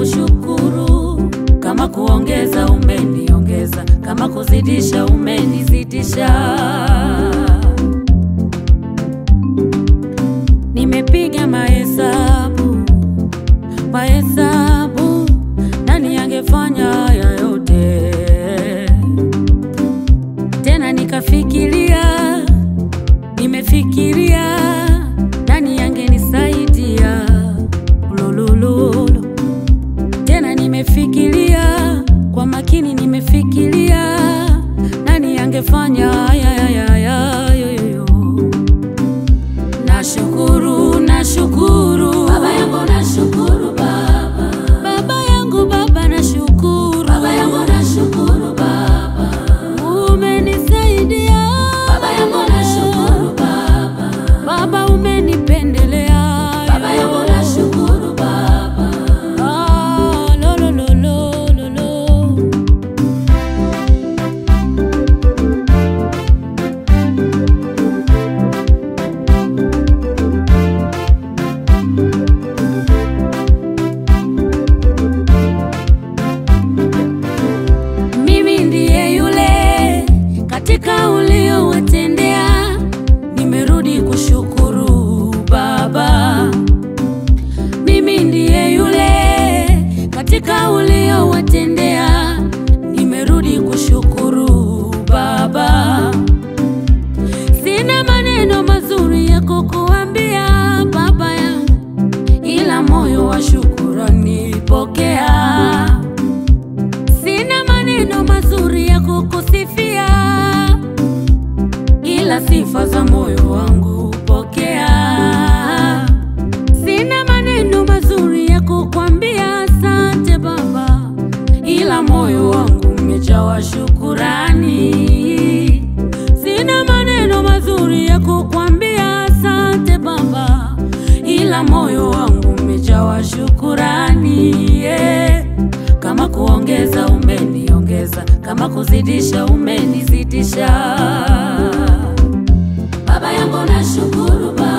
kushukuru, kama kuongeza umeniongeza, kama kuzidisha umenizidisha. Nimepiga mahesabu, nani angefanya haya yote? Tena nikafikiria, nimefikiria nani angenisaidia. Lululu. Tena nimefikiria kwa makini, nimefikiria nani angefanya haya yoyo. Nashukuru, nashukuru baba yangu, nashukuru baba. Baba yangu, baba nashukuru. Baba yangu nashukuru baba. Umenisaidia. Baba yangu nashukuru baba. Baba umenipendelea. Baba yangu nashukuru baba. Lo lo lo lo lo lo. Mimi ndiye yule katika uliowatendea, nimerudi kushukuru baba. Mimi ndiye yule katika uliowatendea, nimerudi kushukuru baba. Sina maneno mazuri ya kukuambia baba yangu, ila moyo wa shukrani pokea. Sina maneno mazuri ya kukusifia, ila sifa za moyo wangu pokea. Sina maneno mazuri ya kukwambia asante baba, ila moyo wangu umejawa shukurani. Sina maneno mazuri ya kukwambia asante baba, ila moyo wangu umejawa shukurani. Kama kuongeza umeniongeza, kama kuzidisha umenizidisha. Baba yangu nashukuru baba.